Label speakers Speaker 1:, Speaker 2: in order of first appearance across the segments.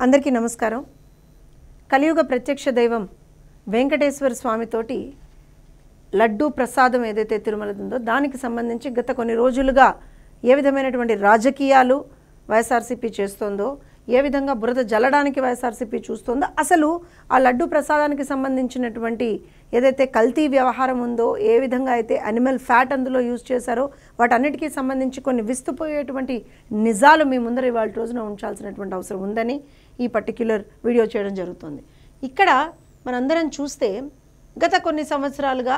Speaker 1: అందరికీ నమస్కారం. కలియుగ ప్రత్యక్ష దైవం వెంకటేశ్వర స్వామి తోటి లడ్డూ ప్రసాదం ఏదైతే తిరుమల ఉందో దానికి సంబంధించి గత కొన్ని రోజులుగా ఏ విధమైనటువంటి రాజకీయాలు వైఎస్ఆర్సీపీ చేస్తుందో, ఏ విధంగా బురద జల్లడానికి వైఎస్ఆర్సీపీ చూస్తుందో, అసలు ఆ లడ్డూ ప్రసాదానికి సంబంధించినటువంటి ఏదైతే కల్తీ వ్యవహారం ఉందో, ఏ విధంగా అయితే అనిమల్ ఫ్యాట్ అందులో యూజ్ చేశారో వాటన్నిటికీ సంబంధించి కొన్ని విస్తుపోయేటువంటి నిజాలు మీ ముందర ఇవాళ రోజున ఉంచాల్సినటువంటి అవసరం ఉందని ఈ పర్టిక్యులర్ వీడియో చేయడం జరుగుతుంది. ఇక్కడ మనందరం చూస్తే గత కొన్ని సంవత్సరాలుగా,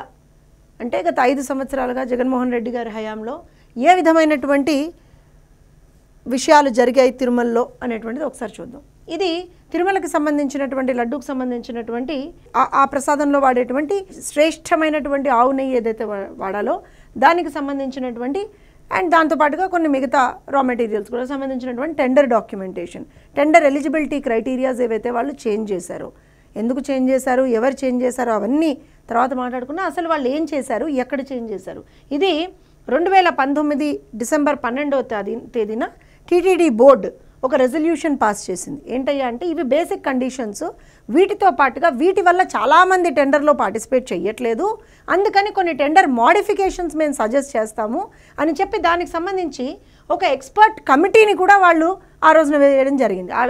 Speaker 1: అంటే గత 5 సంవత్సరాలుగా జగన్మోహన్ రెడ్డి గారి హయాంలో ఏ విధమైనటువంటి విషయాలు జరిగాయి తిరుమలలో అనేటువంటిది ఒకసారి చూద్దాం. ఇది తిరుమలకి సంబంధించినటువంటి లడ్డూకి సంబంధించినటువంటి ఆ ప్రసాదంలో వాడేటువంటి శ్రేష్టమైనటువంటి ఆవు నెయ్యి ఏదైతే వాడాలో దానికి సంబంధించినటువంటి అండ్ దాంతోపాటుగా కొన్ని మిగతా రా మెటీరియల్స్ కూడా సంబంధించినటువంటి tender documentation, tender eligibility criterias ఏవైతే వాళ్ళు చేంజ్ చేశారో, ఎందుకు చేంజ్ చేశారు, ఎవరు చేంజ్ చేశారో అవన్నీ తర్వాత మాట్లాడుకున్నా. అసలు వాళ్ళు ఏం చేశారు, ఎక్కడ చేంజ్ చేశారు, ఇది 2019 డిసెంబర్ 12వ తేదీన టీటీడీ బోర్డు ఒక రెజల్యూషన్ పాస్ చేసింది. ఏంటయ్యా అంటే ఇవి బేసిక్ కండిషన్స్, వీటితో పాటుగా వీటి వల్ల చాలామంది టెండర్లో పార్టిసిపేట్ చేయట్లేదు, అందుకని కొన్ని టెండర్ మోడిఫికేషన్స్ మేము సజెస్ట్ చేస్తాము అని చెప్పి దానికి సంబంధించి ఒక ఎక్స్పర్ట్ కమిటీని కూడా వాళ్ళు ఆ రోజున వేయడం జరిగింది. ఆ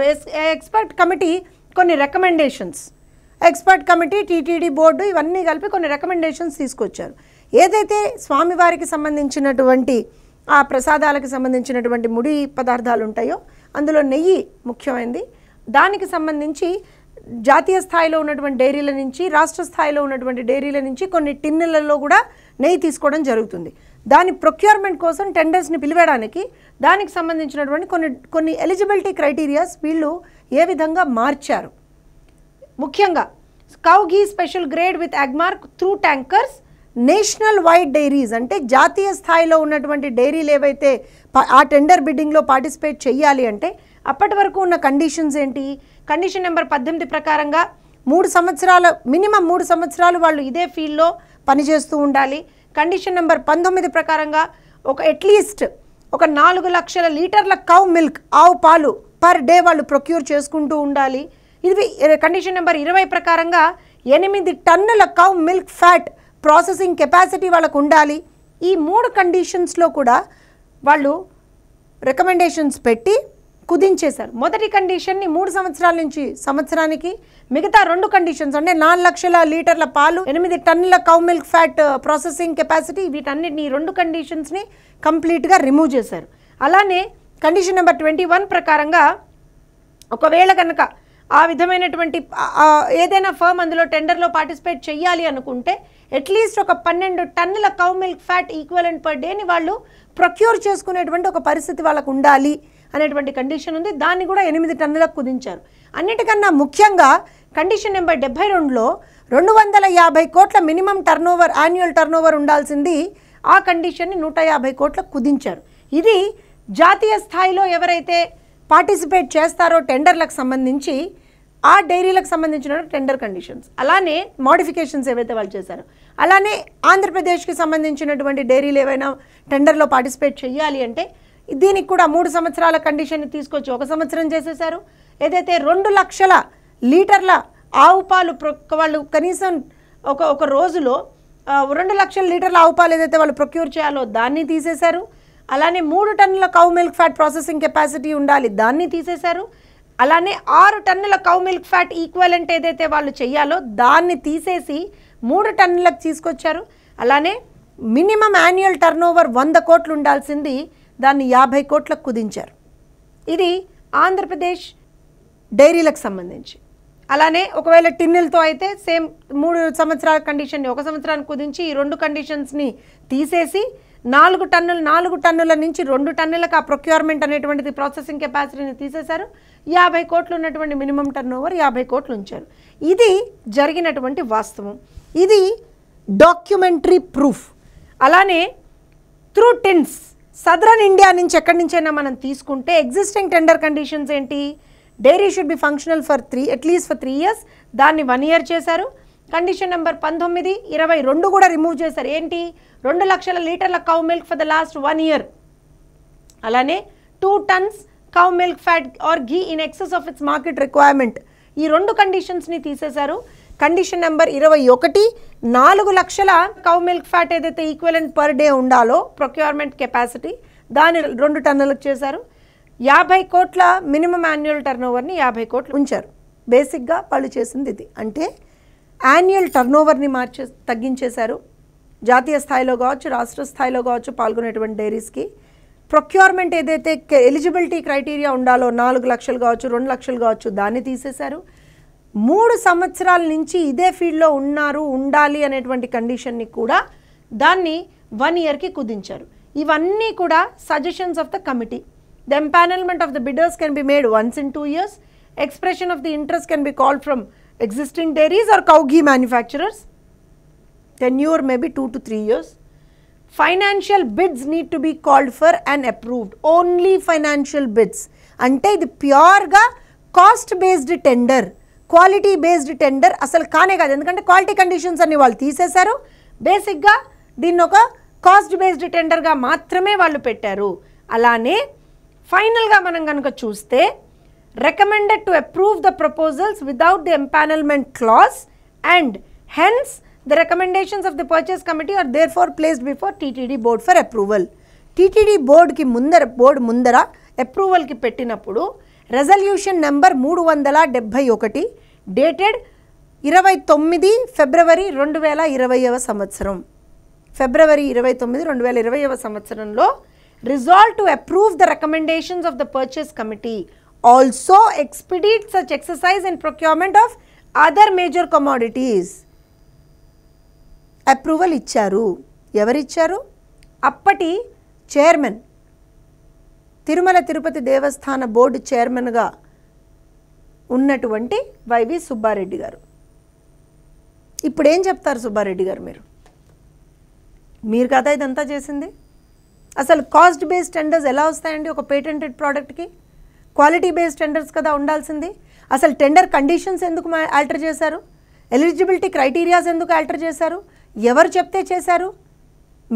Speaker 1: ఎక్స్పర్ట్ కమిటీ కొన్ని recommendations, expert committee, TTD board ఇవన్నీ కలిపి కొన్ని రికమెండేషన్స్ తీసుకొచ్చారు. ఏదైతే స్వామివారికి సంబంధించినటువంటి ఆ ప్రసాదాలకు సంబంధించినటువంటి ముడి పదార్థాలు ఉంటాయో అందులో నెయ్యి ముఖ్యమైనది. దానికి సంబంధించి జాతీయ స్థాయిలో ఉన్నటువంటి డైరీల నుంచి, రాష్ట్ర స్థాయిలో ఉన్నటువంటి డైరీల నుంచి కొన్ని టిన్నులలో కూడా నెయ్యి తీసుకోవడం జరుగుతుంది. దాని ప్రొక్యూర్మెంట్ కోసం టెండర్స్ని పిలివేయడానికి దానికి సంబంధించినటువంటి కొన్ని ఎలిజిబిలిటీ క్రైటీరియాస్ వీళ్ళు ఏ విధంగా మార్చారు. ముఖ్యంగా cow ghee special grade with Agmark through tankers, national wide diaries అంటే జాతీయ స్థాయిలో ఉన్నటువంటి డైరీలు ఏవైతే ఆ టెండర్ బిడ్డింగ్లో పార్టిసిపేట్ చేయాలి అంటే అప్పటి వరకు ఉన్న కండిషన్స్ ఏంటి, కండిషన్ నెంబర్ 18 ప్రకారంగా 3 సంవత్సరాల మినిమం 3 సంవత్సరాలు వాళ్ళు ఇదే ఫీల్డ్లో పనిచేస్తూ ఉండాలి. కండిషన్ నెంబర్ 19 ప్రకారంగా అట్లీస్ట్ ఒక 4 లక్షల లీటర్ల కౌ మిల్క్, ఆవు పాలు పర్ డే వాళ్ళు ప్రొక్యూర్ చేసుకుంటూ ఉండాలి. ఇది కండిషన్ నెంబర్ 20 ప్రకారంగా 8 టన్నుల cow milk fat processing capacity వాళ్ళకు ఉండాలి. ఈ 3 కండిషన్స్లో కూడా వాళ్ళు రికమెండేషన్స్ పెట్టి కుదించేశారు. మొదటి కండిషన్ని 3 సంవత్సరాల నుంచి సంవత్సరానికి, మిగతా 2 కండిషన్స్ అంటే 4 లక్షల లీటర్ల పాలు, 8 టన్నుల cow milk fat processing capacity, వీటన్నిటిని 2 కండిషన్స్ని కంప్లీట్గా రిమూవ్ చేశారు. అలానే కండిషన్ నెంబర్ 21 ప్రకారంగా ఒకవేళ కనుక ఆ విధమైనటువంటి ఏదైనా ఫర్మ్ అందులో టెండర్లో పార్టిసిపేట్ చేయాలి అనుకుంటే అట్లీస్ట్ ఒక 12 టన్నుల cow milk fat equivalent per డేని వాళ్ళు ప్రొక్యూర్ చేసుకునేటువంటి ఒక పరిస్థితి వాళ్ళకు ఉండాలి అనేటువంటి కండిషన్ ఉంది. దాన్ని కూడా 8 టన్నులకు కుదించారు. అన్నిటికన్నా ముఖ్యంగా కండిషన్ నెంబర్ 72లో 250 కోట్ల మినిమం టర్నోవర్, యాన్యువల్ టర్నోవర్ ఉండాల్సింది ఆ కండిషన్ని 150 కోట్లకు కుదించారు. ఇది జాతీయ స్థాయిలో ఎవరైతే పార్టిసిపేట్ చేస్తారో టెండర్లకు సంబంధించి ఆ డైరీలకు సంబంధించిన టెండర్ కండిషన్స్, అలానే మోడిఫికేషన్స్ ఏవైతే వాళ్ళు చేశారో, అలానే ఆంధ్రప్రదేశ్కి సంబంధించినటువంటి డైరీలు ఏవైనా టెండర్లో పార్టిసిపేట్ చేయాలి అంటే దీనికి కూడా 3 సంవత్సరాల కండిషన్ని తీసుకొచ్చి 1 సంవత్సరం చేసేశారు. ఏదైతే 2 లక్షల లీటర్ల ఆవు పాలు వాళ్ళు కనీసం ఒక రోజులో 2 లక్షల లీటర్ల ఆవు పాలు ఏదైతే వాళ్ళు ప్రొక్యూర్ చేయాలో దాన్ని తీసేశారు. అలానే 3 టన్నుల cow milk fat processing capacity ఉండాలి, దాన్ని తీసేశారు. అలానే 6 టన్నుల కౌ మిల్క్ ఫ్యాట్ ఈక్వలెంట్ ఏదైతే వాళ్ళు చెయ్యాలో దాన్ని తీసేసి 3 టన్నులకు తీసుకొచ్చారు. అలానే మినిమం యాన్యువల్ టర్నోవర్ 100 కోట్లు ఉండాల్సింది దాన్ని 50 కోట్లకు కుదించారు. ఇది ఆంధ్రప్రదేశ్ డైరీలకు సంబంధించి. అలానే ఒకవేళ టిన్నులతో అయితే సేమ్ 3 సంవత్సరాల కండిషన్ని 1 సంవత్సరానికి కుదించి ఈ 2 కండిషన్స్ని తీసేసి 4 టన్నుల నుంచి 2 టన్నులకు ఆ ప్రొక్యూర్మెంట్ అనేటువంటిది ప్రాసెసింగ్ కెపాసిటీని తీసేశారు. 50 కోట్లు ఉన్నటువంటి మినిమం టర్న్ ఓవర్ 50 కోట్లు ఉంచారు. ఇది జరిగినటువంటి వాస్తవం. ఇది డాక్యుమెంటరీ ప్రూఫ్. అలానే త్రూ టిన్స్ సదరన్ ఇండియా నుంచి ఎక్కడి నుంచైనా మనం తీసుకుంటే ఎగ్జిస్టింగ్ టెండర్ కండిషన్స్ ఏంటి, dairy should be functional for at least for 3 years, దాన్ని 1 year చేశారు. కండిషన్ నెంబర్ 19, 22 కూడా రిమూవ్ చేశారు. ఏంటి, 2 లక్షల లీటర్ల cow milk for the last 1 year. అలానే 2 tons cow milk fat or ghee in excess of its market requirement. ఈ రెండు కండిషన్స్ని తీసేశారు. కండిషన్ నెంబర్ 21 4 లక్షల కౌ మిల్క్ ఫ్యాట్ ఏదైతే ఈక్వలెంట్ పర్ డే ఉండాలో ప్రొక్యూర్మెంట్ కెపాసిటీ దాన్ని 2 టన్నులకు చేశారు. 50 కోట్ల మినిమం యాన్యువల్ టర్న్ ఓవర్ని 50 కోట్లు ఉంచారు. బేసిక్గా వాళ్ళు చేసింది ఇది. అంటే యాన్యువల్ టర్న్ ఓవర్ని తగ్గించేశారు. జాతీయ స్థాయిలో కావచ్చు, రాష్ట్ర స్థాయిలో కావచ్చు పాల్గొనేటువంటి డైరీస్కి ప్రొక్యూర్మెంట్ ఏదైతే ఎలిజిబిలిటీ క్రైటీరియా ఉండాలో 4 లక్షలు కావచ్చు, 2 లక్షలు కావచ్చు, దాన్ని తీసేశారు. 3 సంవత్సరాల నుంచి ఇదే ఫీల్డ్లో ఉండాలి అనేటువంటి కండిషన్ని కూడా దాన్ని 1 ఇయర్కి కుదించారు. ఇవన్నీ కూడా suggestions of the committee. The empanelment of the bidders can be made once in 2 years. Expression of the interest can be called from existing dairies or cow ghee manufacturers. Tenure may be 2 to 3 years. Financial bids need to be called for and approved. Only financial bids. Ante idi pure ga cost based tender, quality based tender asal kaane kaadu. Endukante quality conditions anni vallu teesesaru. Basic ga దీన్ని ఒక cost based టెండర్గా మాత్రమే వాళ్ళు పెట్టారు. అలానే ఫైనల్గా మనం కనుక చూస్తే recommended to approve the proposals without the empanelment clause, and hence the recommendations of the purchase committee are therefore placed before TTD board for approval. TTD board ki mundara approval ki pettinappudu resolution number 371 dated 29 February 2020వ సంవత్సరం February 29 2020వ సంవత్సరంలో resolved to approve the recommendations of the purchase committee. Also expedite such exercise in procurement of other major commodities. Approval ఇచ్చారు. ఎవరు ఇచ్చారు? అప్పటి chairman, Tirumala Tirupati దేవస్థాన board చైర్మన్గా ఉన్నటువంటి YV Subbareddy గారు. ఇప్పుడు ఏం చెప్తారు సుబ్బారెడ్డి గారు? మీరు కదా ఇదంతా చేసింది. అసలు కాస్ట్ బేస్డ్ టెండర్స్ ఎలా వస్తాయండి ఒక పేటెంటెడ్ ప్రోడక్ట్కి? క్వాలిటీ బేస్డ్ టెండర్స్ కదా ఉండాల్సింది. అసలు టెండర్ కండిషన్స్ ఎందుకు ఆల్టర్ చేశారు? ఎలిజిబిలిటీ క్రైటీరియాస్ ఎందుకు ఆల్టర్ చేశారు? ఎవరు చెప్తే చేశారు?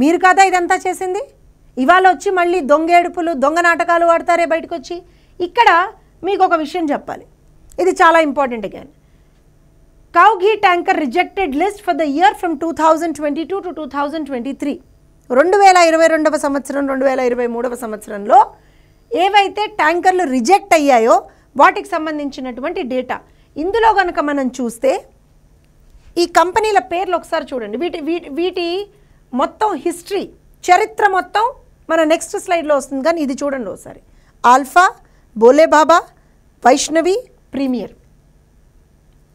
Speaker 1: మీరు కదా ఇదంతా చేసింది. ఇవాళ వచ్చి మళ్ళీ దొంగేడుపులు, దొంగ నాటకాలు ఆడతారే బయటకు వచ్చి. ఇక్కడ మీకు ఒక విషయం చెప్పాలి, ఇది చాలా important. Again cow ghee tanker rejected list for the year from 2022 to 2023. 2022వ సంవత్సరం 2023వ సంవత్సరంలో ఏవైతే ట్యాంకర్లు రిజెక్ట్ అయ్యాయో వాటికి సంబంధించినటువంటి డేటా ఇందులో కనుక మనం చూస్తే ఈ కంపెనీల పేర్లు ఒకసారి చూడండి. వీటి మొత్తం హిస్టరీ, చరిత్ర మొత్తం మన నెక్స్ట్ స్లైడ్లో వస్తుంది, కానీ ఇది చూడండి ఒకసారి. ఆల్ఫా, బోలేబాబా, వైష్ణవి, ప్రీమియర్,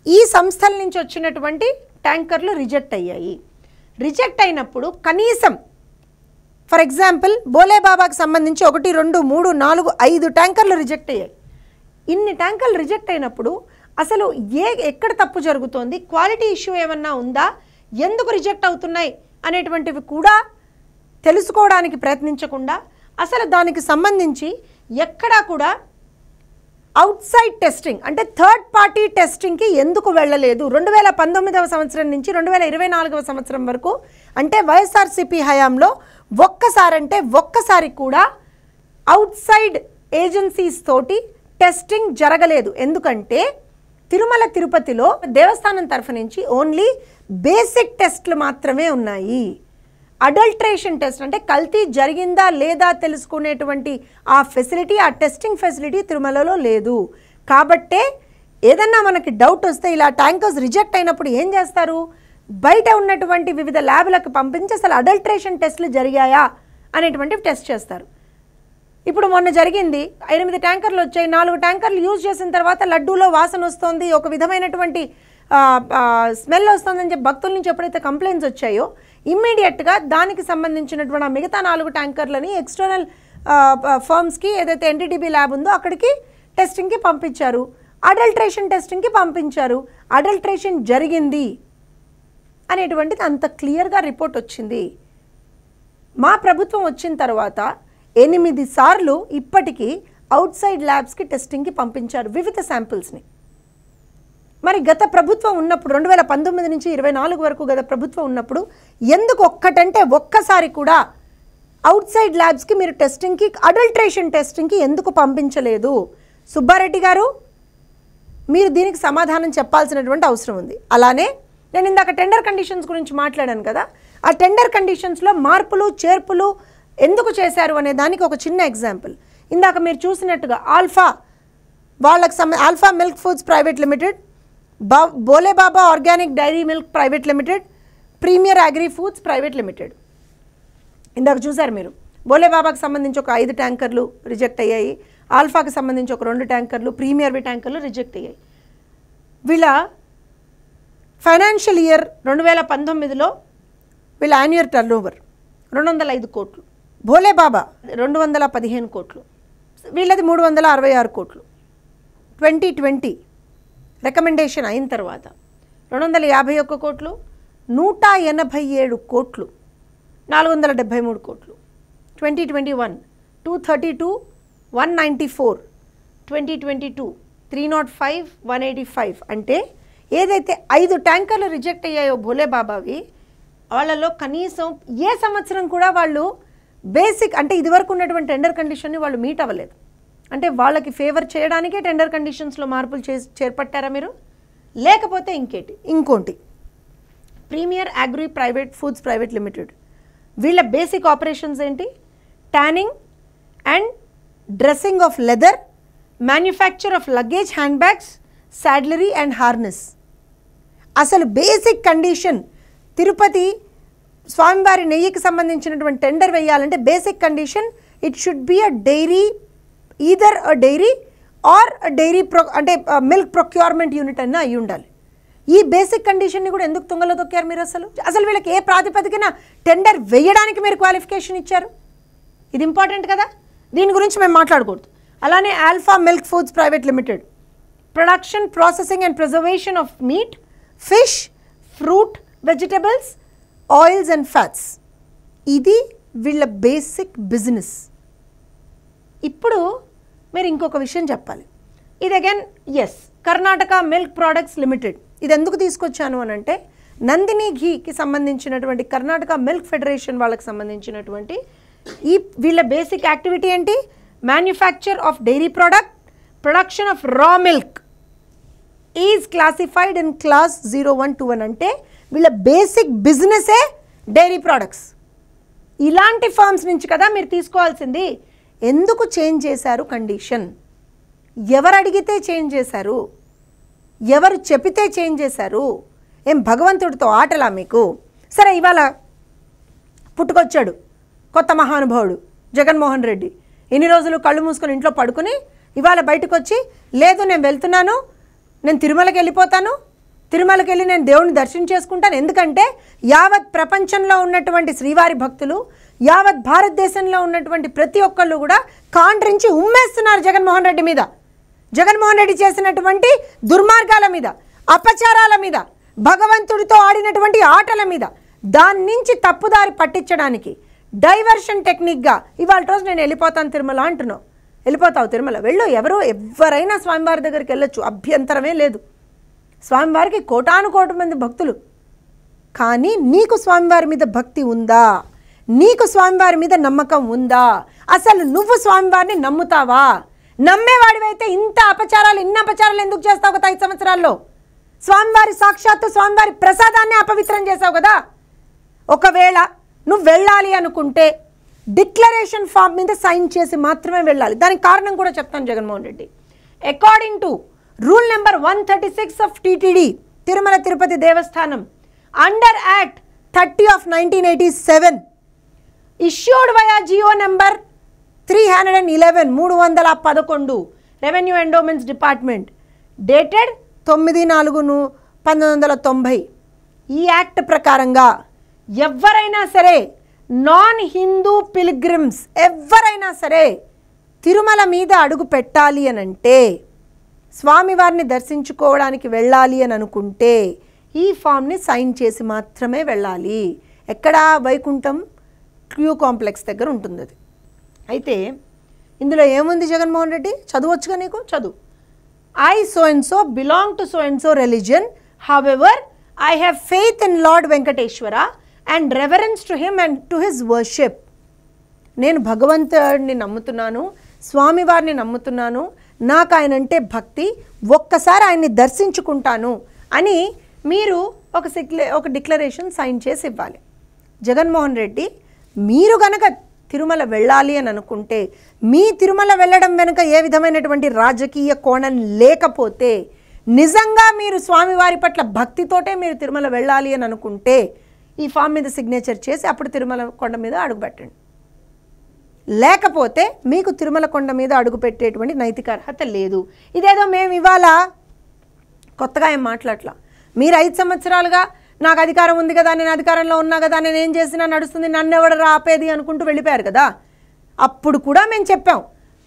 Speaker 1: ఈ సంస్థల నుంచి వచ్చినటువంటి ట్యాంకర్లు రిజెక్ట్ అయ్యాయి. రిజెక్ట్ అయినప్పుడు కనీసం ఫర్ ఎగ్జాంపుల్ బోలేబాబాకి సంబంధించి 1, 2, 3, 4, 5 ట్యాంకర్లు రిజెక్ట్ అయ్యాయి. ఇన్ని ట్యాంకర్లు రిజెక్ట్ అయినప్పుడు అసలు ఎక్కడ తప్పు జరుగుతోంది, క్వాలిటీ ఇష్యూ ఏమన్నా ఉందా, ఎందుకు రిజెక్ట్ అవుతున్నాయి అనేటువంటివి కూడా తెలుసుకోవడానికి ప్రయత్నించకుండా అసలు దానికి సంబంధించి ఎక్కడా కూడా అవుట్ సైడ్ టెస్టింగ్ అంటే థర్డ్ పార్టీ టెస్టింగ్కి ఎందుకు వెళ్ళలేదు? 2019వ సంవత్సరం నుంచి 2024వ సంవత్సరం వరకు అంటే వైఎస్ఆర్సీపీ హయాంలో ఒక్కసారి కూడా అవుట్ సైడ్ ఏజెన్సీస్ తోటి టెస్టింగ్ జరగలేదు. ఎందుకంటే తిరుమల తిరుపతిలో దేవస్థానం తరఫు నుంచి ఓన్లీ బేసిక్ టెస్ట్లు మాత్రమే ఉన్నాయి. అడల్ట్రేషన్ టెస్ట్ అంటే కల్తీ జరిగిందా లేదా తెలుసుకునేటువంటి ఆ ఫెసిలిటీ, ఆ టెస్టింగ్ ఫెసిలిటీ తిరుమలలో లేదు. కాబట్టే ఏదన్నా మనకి డౌట్ వస్తే ఇలా ట్యాంకర్స్ రిజెక్ట్ అయినప్పుడు ఏం చేస్తారు? బయట ఉన్నటువంటి వివిధ ల్యాబ్లకు పంపించి అసలు అడల్ట్రేషన్ టెస్ట్లు జరిగాయా అనేటువంటివి టెస్ట్ చేస్తారు. ఇప్పుడు మొన్న జరిగింది, 8 ట్యాంకర్లు వచ్చాయి. 4 ట్యాంకర్లు యూజ్ చేసిన తర్వాత లడ్డూలో వాసన వస్తుంది, ఒక విధమైనటువంటి స్మెల్ వస్తుందని చెప్పి భక్తుల నుంచి ఎప్పుడైతే కంప్లైంట్స్ వచ్చాయో ఇమ్మీడియట్గా దానికి సంబంధించినటువంటి ఆ మిగతా 4 ట్యాంకర్లని ఎక్స్టర్నల్ ఫర్మ్స్కి ఏదైతే ఎన్టీడీబీ ల్యాబ్ ఉందో అక్కడికి టెస్టింగ్కి పంపించారు, అడల్ట్రేషన్ టెస్టింగ్కి పంపించారు. అడల్ట్రేషన్ జరిగింది అనేటువంటిది అంత క్లియర్గా రిపోర్ట్ వచ్చింది. మా ప్రభుత్వం వచ్చిన తర్వాత 8 సార్లు ఇప్పటికీ అవుట్ సైడ్ ల్యాబ్స్కి టెస్టింగ్కి పంపించారు వివిధ శాంపిల్స్ని. మరి గత ప్రభుత్వం ఉన్నప్పుడు 2019 నుంచి 24 వరకు గత ప్రభుత్వం ఉన్నప్పుడు ఎందుకు ఒక్కసారి కూడా అవుట్ సైడ్ ల్యాబ్స్కి మీరు టెస్టింగ్కి, అడల్ట్రేషన్ టెస్టింగ్కి ఎందుకు పంపించలేదు? సుబ్బారెడ్డి గారు, మీరు దీనికి సమాధానం చెప్పాల్సినటువంటి అవసరం ఉంది. అలానే నేను ఇందాక టెండర్ కండిషన్స్ గురించి మాట్లాడాను కదా, ఆ టెండర్ కండిషన్స్లో మార్పులు చేర్పులు ఎందుకు చేశారు అనే దానికి ఒక చిన్న ఎగ్జాంపుల్. ఇందాక మీరు చూసినట్టుగా Alpha Alpha Milk Foods private Limited, Bolebaba Organic Dairy Milk Private Limited, Premier Agri Foods private Limited. ఇందాక చూసారు మీరు, బోలేబాబాకి సంబంధించి ఒక 5 ట్యాంకర్లు రిజెక్ట్ అయ్యాయి, ఆల్ఫాకి సంబంధించి ఒక 2 ట్యాంకర్లు, ప్రీమియర్వి ట్యాంకర్లు రిజెక్ట్ అయ్యాయి. వీళ్ళ ఫైనాన్షియల్ ఇయర్ 2019లో వీళ్ళ యాన్యువల్ టర్న్ ఓవర్ 205 కోట్లు, భోలేబాబా 215 కోట్లు, వీళ్ళది 366 కోట్లు. 2020 రికమెండేషన్ అయిన తర్వాత 251 కోట్లు, 187 కోట్లు, 473 కోట్లు. 2021 232, 194, 2022 305, 185. అంటే ఏదైతే 5 ట్యాంకర్లు రిజెక్ట్ అయ్యాయో భోలేబాబావి, వాళ్ళలో కనీసం ఏ సంవత్సరం కూడా వాళ్ళు బేసిక్ అంటే ఇదివరకు ఉన్నటువంటి టెండర్ కండిషన్ని వాళ్ళు మీట్ అవ్వలేదు. అంటే వాళ్ళకి ఫేవర్ చేయడానికే టెండర్ కండిషన్స్లో మార్పులు చేపట్టారా మీరు? లేకపోతే ఇంకోటి premier agri private foods private limited, వీళ్ళ బేసిక్ ఆపరేషన్స్ ఏంటి? Tanning and dressing of leather, manufacture of luggage hand bags, saddlery and harness. అసలు బేసిక్ కండిషన్ తిరుపతి స్వామివారి నెయ్యికి సంబంధించినటువంటి టెండర్ వేయాలంటే basic condition it should be a dairy, either a dairy or a dairy అంటే milk procurement unit అన్న అయి ఉండాలి. ఈ బేసిక్ కండిషన్ని కూడా ఎందుకు తుంగలో తొక్కారు మీరు? అసలు వీళ్ళకి ఏ ప్రాతిపదికన టెండర్ వేయడానికి మీరు క్వాలిఫికేషన్ ఇచ్చారు? ఇది ఇంపార్టెంట్ కదా, దీని గురించి మేము మాట్లాడకూడదు. అలానే alpha Milk Foods private limited, production, processing and preservation of meat, fish, fruit, vegetables, oils and fats. ఇది వీళ్ళ బేసిక్ బిజినెస్. ఇప్పుడు మీరు ఇంకొక విషయం చెప్పాలి. ఇది again as Karnataka milk products limited. ఇది ఎందుకు తీసుకొచ్చాను అని అంటే నందిని ఘీకి సంబంధించినటువంటి కర్ణాటక మిల్క్ ఫెడరేషన్ వాళ్ళకి సంబంధించినటువంటి ఈ వీళ్ళ బేసిక్ యాక్టివిటీ ఏంటి? Manufacture of dairy product, production of raw milk is classified in class 0121. అంటే వీళ్ళ బేసిక్ బిజినెసే డైరీ ప్రోడక్ట్స్. ఇలాంటి ఫార్మ్స్ నుంచి కదా మీరు తీసుకోవాల్సింది. ఎందుకు చేంజ్ చేశారు కండిషన్? ఎవరు అడిగితే చేంజ్ చేశారు? ఎవరు చెప్పితే చేంజ్ చేశారు? ఏం భగవంతుడితో ఆటలా మీకు? సరే, ఇవాళ పుట్టుకొచ్చాడు కొత్త మహానుభావుడు జగన్మోహన్ రెడ్డి. ఇన్ని రోజులు కళ్ళు మూసుకొని ఇంట్లో పడుకుని ఇవాళ బయటకు వచ్చి, లేదు నేను వెళ్తున్నాను, నేను తిరుమలకి వెళ్ళిపోతాను, తిరుమలకి వెళ్ళి నేను దేవుడిని దర్శనం చేసుకుంటాను. ఎందుకంటే యావత్ ప్రపంచంలో ఉన్నటువంటి శ్రీవారి భక్తులు, యావత్ భారతదేశంలో ఉన్నటువంటి ప్రతి ఒక్కళ్ళు కూడా కాండ్రించి ఉమ్మేస్తున్నారు జగన్మోహన్ రెడ్డి మీద, జగన్మోహన్ రెడ్డి చేసినటువంటి దుర్మార్గాల మీద, అపచారాల మీద, భగవంతుడితో ఆడినటువంటి ఆటల మీద. దాని నుంచి తప్పుదారి పట్టించడానికి డైవర్షన్ టెక్నిక్గా ఇవాళ రోజు నేను వెళ్ళిపోతాను తిరుమల అంటున్నావు. వెళ్ళిపోతావు తిరుమల, వెళ్ళు, ఎవరైనా స్వామివారి దగ్గరికి వెళ్ళొచ్చు, అభ్యంతరమే లేదు. స్వామివారికి కోటానుకోటి మంది భక్తులు. కానీ నీకు స్వామివారి మీద భక్తి ఉందా? నీకు స్వామివారి మీద నమ్మకం ఉందా? అసలు నువ్వు స్వామివారిని నమ్ముతావా? నమ్మేవాడివైతే ఇన్ని అపచారాలు ఎందుకు చేస్తావు గత 5 సంవత్సరాల్లో? స్వామివారి సాక్షాత్తు స్వామివారి ప్రసాదాన్ని అపవిత్రం చేసావు కదా. ఒకవేళ నువ్వు వెళ్ళాలి అనుకుంటే డిక్లరేషన్ ఫామ్ మీద సైన్ చేసి మాత్రమే వెళ్ళాలి. దానికి కారణం కూడా చెప్తాను Jaganmohan Reddy. According to rule number 136 of TTD Tirumala Tirupati Devasthanam under act 30 of 1987 issued via GO number 311 311 revenue endowments department dated 9/4/1990. ఈ యాక్ట్ ప్రకారంగా ఎవరైనా సరే నాన్ హిందూ పిల్గ్రిమ్స్ ఎవరైనా సరే తిరుమల మీద అడుగు పెట్టాలి అని అంటే, స్వామివారిని దర్శించుకోవడానికి వెళ్ళాలి అని అనుకుంటే ఈ ఫామ్ని సైన్ చేసి మాత్రమే వెళ్ళాలి. ఎక్కడ? వైకుంఠం క్యూ కాంప్లెక్స్ దగ్గర ఉంటుంది అది. అయితే ఇందులో ఏముంది జగన్మోహన్ రెడ్డి? చదవచ్చుగా నీకు, చదువు. I so and so belong to so and so religion, however I have faith in Lord Venkateshwara and reverence to him and to his worship. నేను భగవంతుడిని నమ్ముతున్నాను, స్వామివారిని నమ్ముతున్నాను, నాకు ఆయన అంటే భక్తి, ఒక్కసారి ఆయన్ని దర్శించుకుంటాను అని మీరు ఒక డిక్లరేషన్ సైన్ చేసి ఇవ్వాలి. జగన్మోహన్ రెడ్డి మీరు గనక తిరుమల వెళ్ళాలి అని అనుకుంటే, మీ తిరుమల వెళ్ళడం వెనుక ఏ విధమైనటువంటి రాజకీయ కోణం లేకపోతే, నిజంగా మీరు స్వామివారి పట్ల భక్తితోటే మీరు తిరుమల వెళ్ళాలి అని అనుకుంటే ఈ ఫామ్ మీద సిగ్నేచర్ చేసి అప్పుడు తిరుమల కొండ మీద అడుగుపెట్టండి. లేకపోతే మీకు తిరుమల కొండ మీద అడుగుపెట్టేటువంటి నైతిక అర్హత లేదు. ఇదేదో మేము ఇవాళ కొత్తగా ఏం మాట్లాడలా. మీరు 5 సంవత్సరాలుగా నాకు అధికారం ఉంది కదా, నేను అధికారంలో ఉన్నా కదా, నేను ఏం చేసినా నడుస్తుంది, నన్ను ఎవడ రాపేది అనుకుంటూ వెళ్ళిపోయారు కదా. అప్పుడు కూడా మేము చెప్పాం.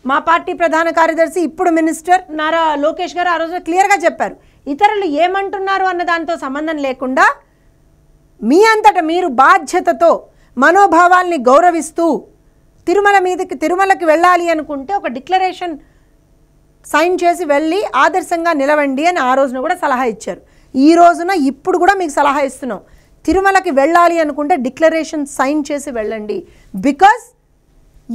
Speaker 1: మా పార్టీ ప్రధాన కార్యదర్శి ఇప్పుడు మినిస్టర్ నారా లోకేష్ గారు ఆ రోజు క్లియర్గా చెప్పారు, ఇతరులు ఏమంటున్నారు అన్న దాంతో సంబంధం లేకుండా మీ అంతటా మీరు బాధ్యతతో మనోభావాల్ని గౌరవిస్తూ తిరుమలకి వెళ్ళాలి అనుకుంటే ఒక డిక్లరేషన్ సైన్ చేసి వెళ్ళి ఆదర్శంగా నిలవండి అని ఆ రోజున కూడా సలహా ఇచ్చారు. ఈ రోజున ఇప్పుడు కూడా మీకు సలహా ఇస్తున్నాం, తిరుమలకి వెళ్ళాలి అనుకుంటే డిక్లరేషన్ సైన్ చేసి వెళ్ళండి. Because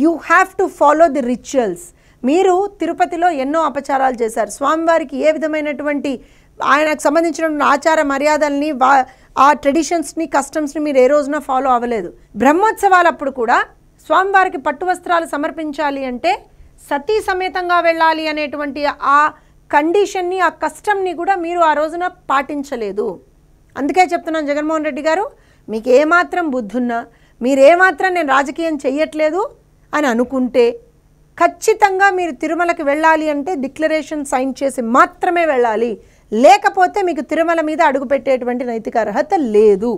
Speaker 1: you have to follow the rituals. మీరు తిరుపతిలో ఎన్నో అపచారాలు చేశారు. స్వామివారికి ఏ విధమైనటువంటి ఆయనకు సంబంధించినటువంటి ఆచార మర్యాదల్ని, ఆ ట్రెడిషన్స్ని, కస్టమ్స్ని మీరు ఏ రోజున ఫాలో అవ్వలేదు. బ్రహ్మోత్సవాలప్పుడు కూడా స్వామివారికి పట్టు వస్త్రాలు సమర్పించాలి అంటే సతీ సమేతంగా వెళ్ళాలి అనేటువంటి ఆ కండిషన్ని, ఆ కస్టమ్ని కూడా మీరు ఆ రోజున పాటించలేదు. అందుకే చెప్తున్నాను జగన్మోహన్ రెడ్డి గారు, మీకు ఏమాత్రం బుద్ధున్నా, మీరేమాత్రం నేను రాజకీయం చెయ్యట్లేదు అని అనుకుంటే ఖచ్చితంగా మీరు తిరుమలకి వెళ్ళాలి అంటే డిక్లరేషన్ సైన్ చేసి మాత్రమే వెళ్ళాలి. లేకపోతే మీకు తిరుమల మీద అడుగుపెట్టేటువంటి నైతిక అర్హత లేదు.